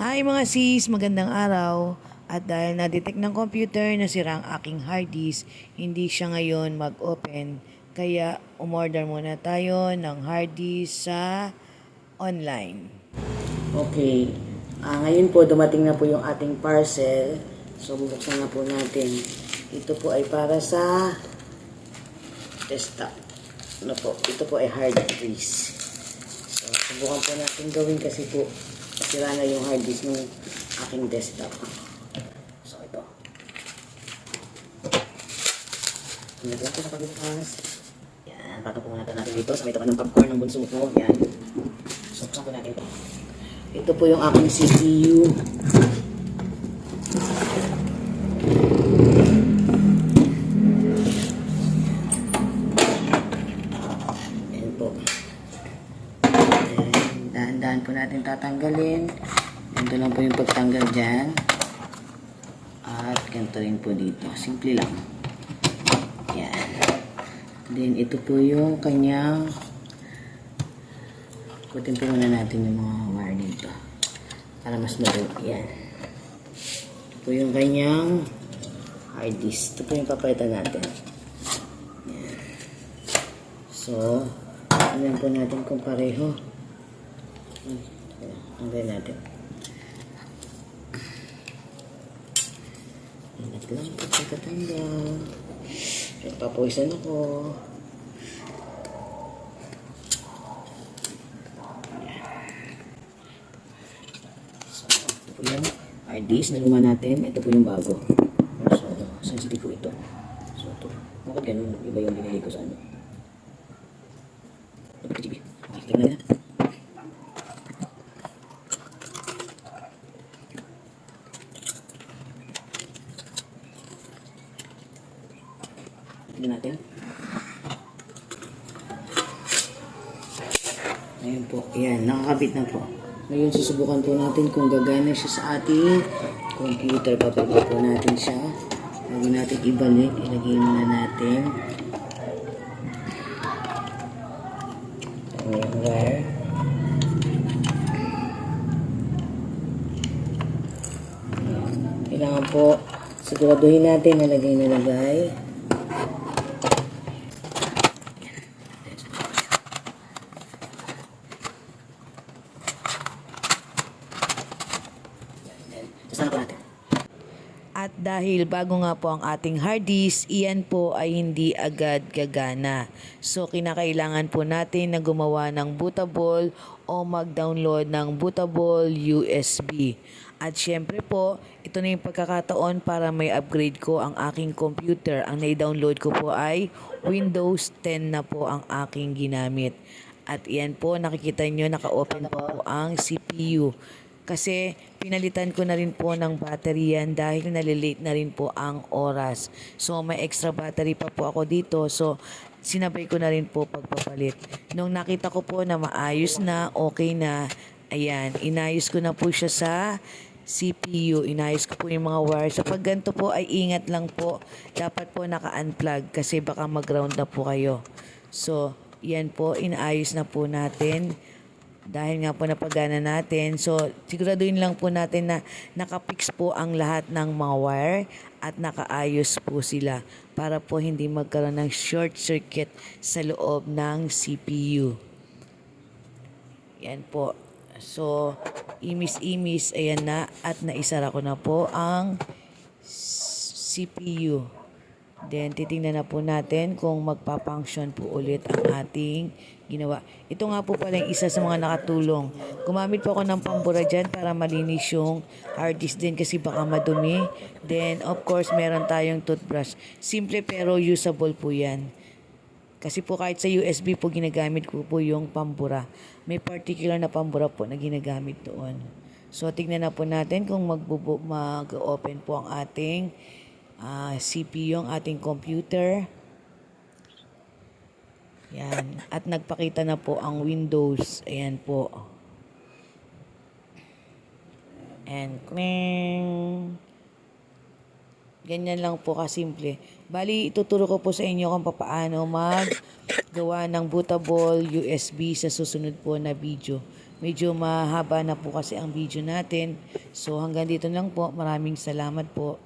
Hi mga sis, magandang araw. At dahil na-detect ng computer na sira ang aking hard disk, hindi siya ngayon mag-open. Kaya umorder muna tayo ng hard disk sa online. Okay. Ngayon po, dumating na po yung ating parcel. So, bubuksan na po natin. Ito po ay para sa desktop. Ano po? Ito po ay hard disk. So, subukan po natin gawin kasi po nasira na yung hard disk ng aking desktop. So, ito. Tingnan lang po sa pagbukas. Yan. Pato po natin dito. Sa may tapat ng popcorn ng bunso ko. Yan. So, buksan po natin ito. Ito po yung aking CPU. Ayan po. Dahan-dahan po natin tatanggalin. Ganito lang po yung pagtanggal dyan. At ganito rin po dito. Simple lang. Yan. Then ito po yung kanyang kutin po muna natin yung mga wire dito para mas madali. Yan. Ito po yung kanyang hard disk. Ito po yung papalitan natin. Yan. So, tingnan po natin kung pareho. Hanggang natin. Ingat lang po pagkatanggal. Nagpapawisan ako. Ito po yung hard disk na luma natin. Ito po yung bago. So, sensitive po ito. So, ito. Bakit ganun? Iba yung binili ko sa ano. Ito po, GB. Okay, tingnan na. Tingnan natin. Ayan po. Ayan, nakakabit na po. Ngayon, susubukan po natin kung gagana siya sa ating computer. Papagod po natin siya. Bago natin ibalik, ilagay muna natin. Ayan, wire. Kailangan po siguraduhin natin na lagay. Sana po natin. At dahil bago nga po ang ating hard disk, iyan po ay hindi agad gagana. So kinakailangan po natin na gumawa ng bootable o mag-download ng bootable USB. At syempre po, ito na yung pagkakataon para may upgrade ko ang aking computer. Ang na-download ko po ay Windows 10 na po ang aking ginamit. At iyan po, nakikita nyo, naka-open po ang CPU. Kasi pinalitan ko na rin po ng battery yan dahil nalilate na rin po ang oras. So may extra battery pa po ako dito. So sinabay ko na rin po pagpapalit. Nung nakita ko po na maayos na, okay na, ayan, inayos ko na po siya sa CPU. Inayos ko po yung mga wires. So pag ganito po ay ingat lang po. Dapat po naka-unplug kasi baka mag-ground na po kayo. So yan po, inaayos na po natin. Dahil nga po napagana natin. So, siguraduhin lang po natin na nakapix po ang lahat ng mga wire at nakaayos po sila para po hindi magkaroon ng short circuit sa loob ng CPU. Yan po. So, imis-imis, ayan na at naisara ko na po ang CPU. Then, titingnan na po natin kung magpa-function po ulit ang ating ginawa. Ito nga po pala yung isa sa mga nakatulong. Gumamit po ako ng pambura dyan para malinis yung hard disk din kasi baka madumi. Then, of course, meron tayong toothbrush. Simple pero usable po yan. Kasi po kahit sa USB po ginagamit ko po yung pambura. May particular na pambura po na ginagamit doon. So, tignan na po natin kung mag-open po ang ating CPU, ang ating computer. Yan. At nagpakita na po ang Windows. Ayan po. And cling. Ganyan lang po kasimple. Bali, ituturo ko po sa inyo kung paano maggawa ng bootable USB sa susunod po na video. Medyo mahaba na po kasi ang video natin. So hanggang dito lang po. Maraming salamat po.